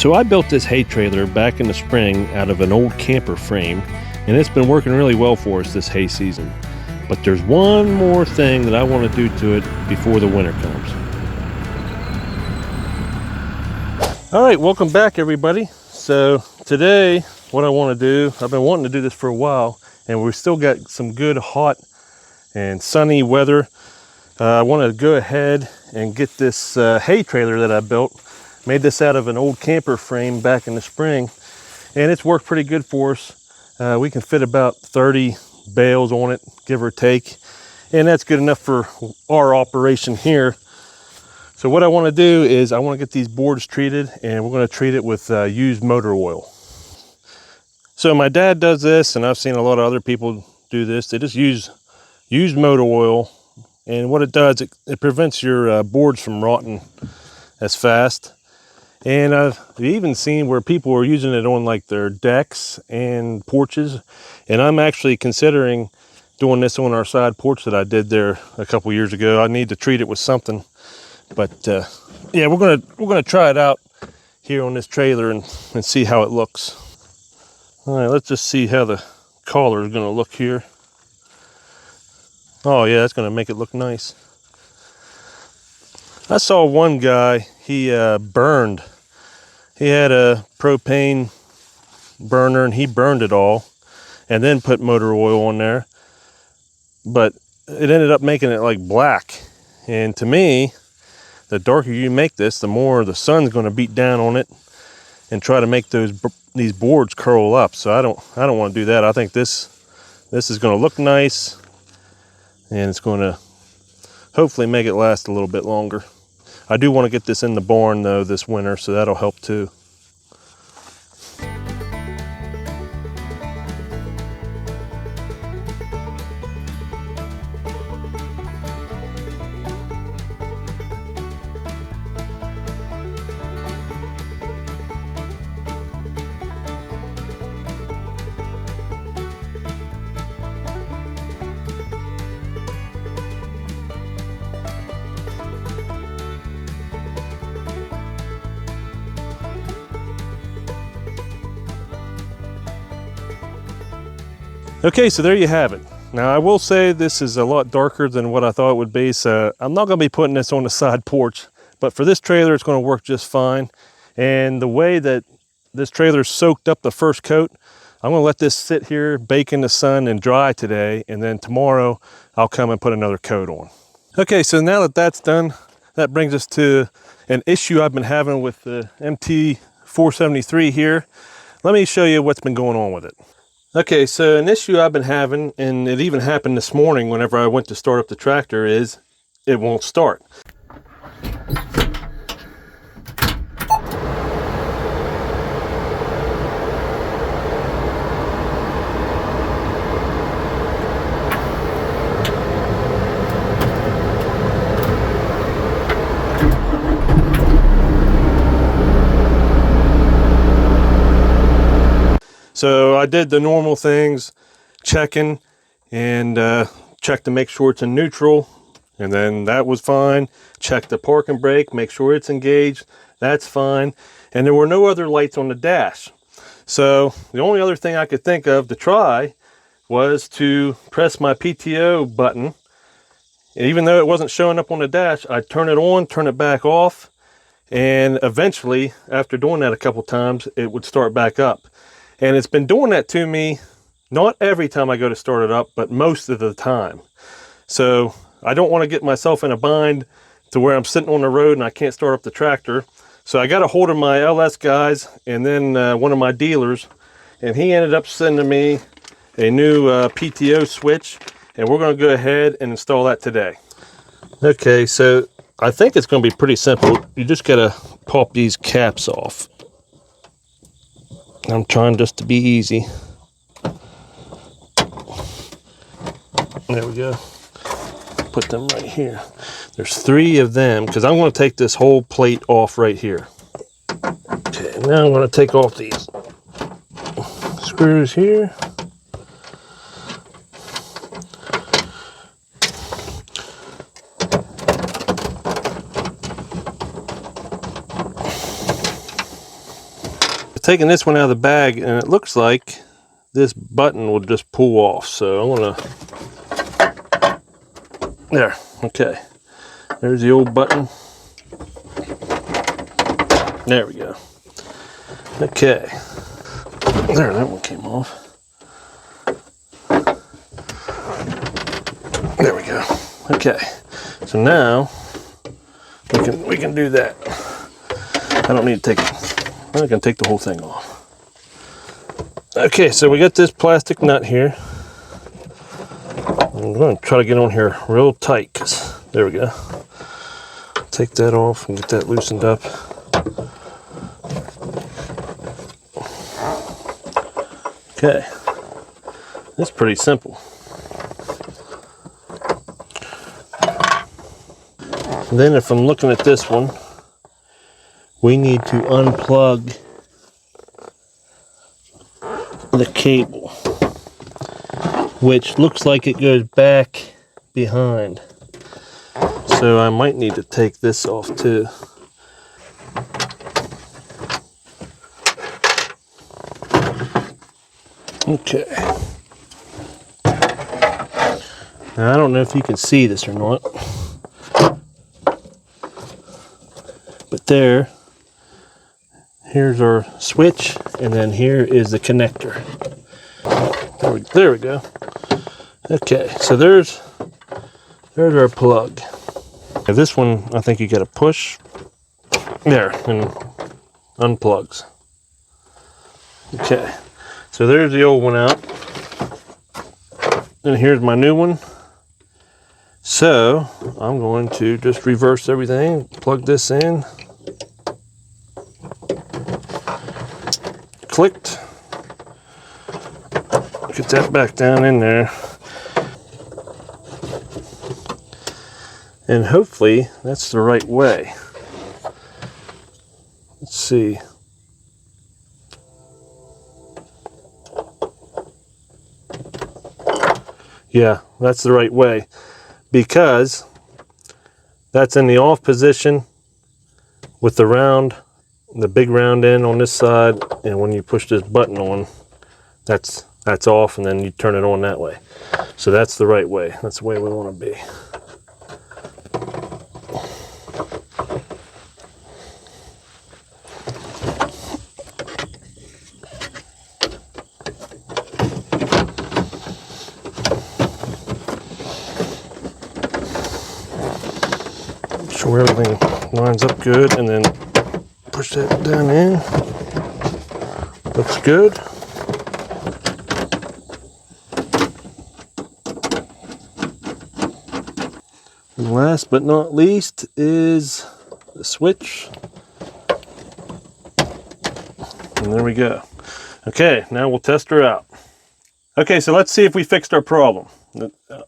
So I built this hay trailer back in the spring out of an old camper frame, and it's been working really well for us this hay season. But there's one more thing that I want to do to it before the winter comes. All right, welcome back everybody. So today what I want to do, I've been wanting to do this for a while, and we've still got some good hot and sunny weather. I want to go ahead and get this hay trailer that I built. Made this out of an old camper frame back in the spring, and it's worked pretty good for us. We can fit about 30 bales on it, give or take, and that's good enough for our operation here. So what I want to do is I want to get these boards treated, and we're going to treat it with used motor oil. So my dad does this, and I've seen a lot of other people do this. They just use used motor oil, and what it does, it prevents your boards from rotting as fast. And I've even seen where people are using it on like their decks and porches. And I'm actually considering doing this on our side porch that I did there a couple years ago. I need to treat it with something. But yeah, we're gonna try it out here on this trailer and see how it looks. All right, let's just see how the collar is gonna look here. Oh yeah, that's gonna make it look nice. I saw one guy, he burned. He had a propane burner and he burned it all and then put motor oil on there. But it ended up making it like black. And to me, the darker you make this, the more the sun's going to beat down on it and try to make these boards curl up. So I don't want to do that. I think this is going to look nice, and it's going to hopefully make it last a little bit longer. I do want to get this in the barn though this winter, so that'll help too. Okay, so there you have it. Now I will say this is a lot darker than what I thought it would be, so I'm not going to be putting this on the side porch, but for this trailer it's going to work just fine. And the way that this trailer soaked up the first coat, I'm going to let this sit here, bake in the sun and dry today, and then tomorrow I'll come and put another coat on. Okay, so now that that's done, that brings us to an issue I've been having with the MT473 here. Let me show you what's been going on with it. Okay, so an issue I've been having, and it even happened this morning whenever I went to start up the tractor, is it won't start. So I did the normal things, checking and check to make sure it's in neutral, and then that was fine. Check the parking brake, make sure it's engaged, that's fine. And there were no other lights on the dash. So the only other thing I could think of to try was to press my PTO button. And even though it wasn't showing up on the dash, I'd turn it on, turn it back off, and eventually, after doing that a couple times, it would start back up. And it's been doing that to me, not every time I go to start it up, but most of the time. So I don't want to get myself in a bind to where I'm sitting on the road and I can't start up the tractor. So I got a hold of my LS guys and then one of my dealers, and he ended up sending me a new PTO switch, and we're going to go ahead and install that today. Okay, so I think it's going to be pretty simple. You just got to pop these caps off. I'm trying just to be easy. There we go. Put them right here. There's 3 of them because I'm going to take this whole plate off right here. Okay, now I'm going to take off these screws here. taken this one out of the bag, and it looks like this button will just pull off. So I'm gonna, there, okay. There's the old button. There we go. Okay. There, that one came off. There we go. Okay. So now we can do that. I don't need to take it. I can take the whole thing off. Okay, so we got this plastic nut here. I'm going to try to get on here real tight, because there we go. Take that off and get that loosened up. Okay, that's pretty simple. And then if I'm looking at this one, we need to unplug the cable, which looks like it goes back behind. So I might need to take this off too. Okay. Now I don't know if you can see this or not, but here's our switch, and then here is the connector. There we go. Okay, so there's our plug. Now this one, I think you got to push there and unplugs. Okay, so there's the old one out, and here's my new one. So I'm going to just reverse everything, plug this in, clicked, get that back down in there, and hopefully that's the right way. Let's see. Yeah, that's the right way, because that's in the off position with the big round end on this side, and when you push this button on, that's off, and then you turn it on that way. So that's the right way. That's the way we want to be. Make sure everything lines up good, and then push that down in. Looks good. And last but not least is the switch. And there we go. Okay, now we'll test her out. Okay, so let's see if we fixed our problem.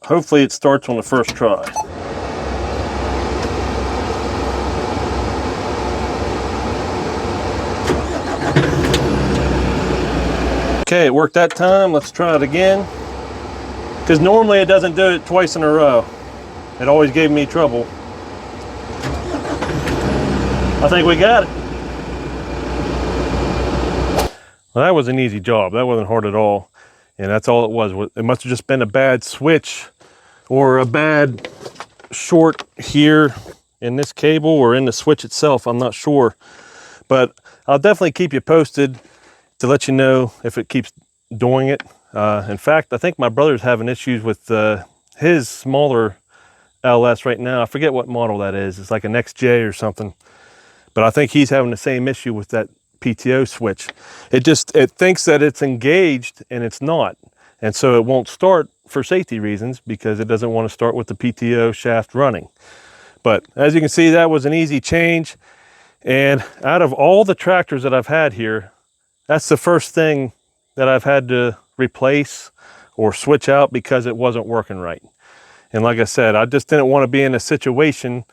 Hopefully it starts on the first try. Okay, it worked that time. Let's try it again. Because normally it doesn't do it twice in a row. It always gave me trouble. I think we got it. Well, that was an easy job. That wasn't hard at all. And that's all it was. It must have just been a bad switch or a bad short here in this cable or in the switch itself. I'm not sure. But I'll definitely keep you posted to let you know if it keeps doing it. In fact, I think my brother's having issues with his smaller LS right now. I forget what model that is. It's like an XJ or something. But I think he's having the same issue with that PTO switch. It thinks that it's engaged, and it's not. And so it won't start for safety reasons, because it doesn't want to start with the PTO shaft running. But as you can see, that was an easy change. And out of all the tractors that I've had here, that's the first thing that I've had to replace or switch out because it wasn't working right. And like I said, I just didn't want to be in a situation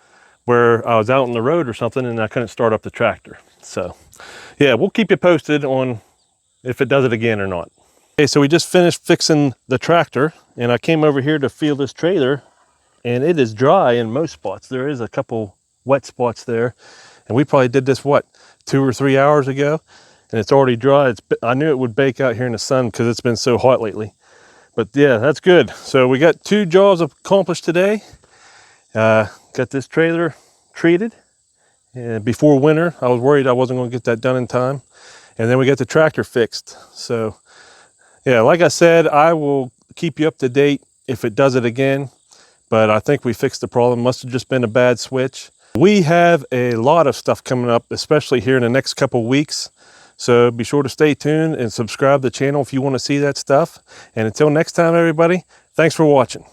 where I was out on the road or something and I couldn't start up the tractor. So yeah, we'll keep you posted on if it does it again or not. Okay, so we just finished fixing the tractor, and I came over here to feel this trailer, and it is dry in most spots. There is a couple wet spots there, and we probably did this, what, 2 or 3 hours ago, and it's already dry. I knew it would bake out here in the sun because it's been so hot lately. But yeah, that's good. So we got 2 jobs accomplished today. Got this trailer treated before winter. I was worried I wasn't going to get that done in time. And then we got the tractor fixed. So yeah, like I said, I will keep you up to date if it does it again. But I think we fixed the problem. Must have just been a bad switch. We have a lot of stuff coming up, especially here in the next couple weeks. So be sure to stay tuned and subscribe to the channel if you want to see that stuff. And until next time, everybody, thanks for watching.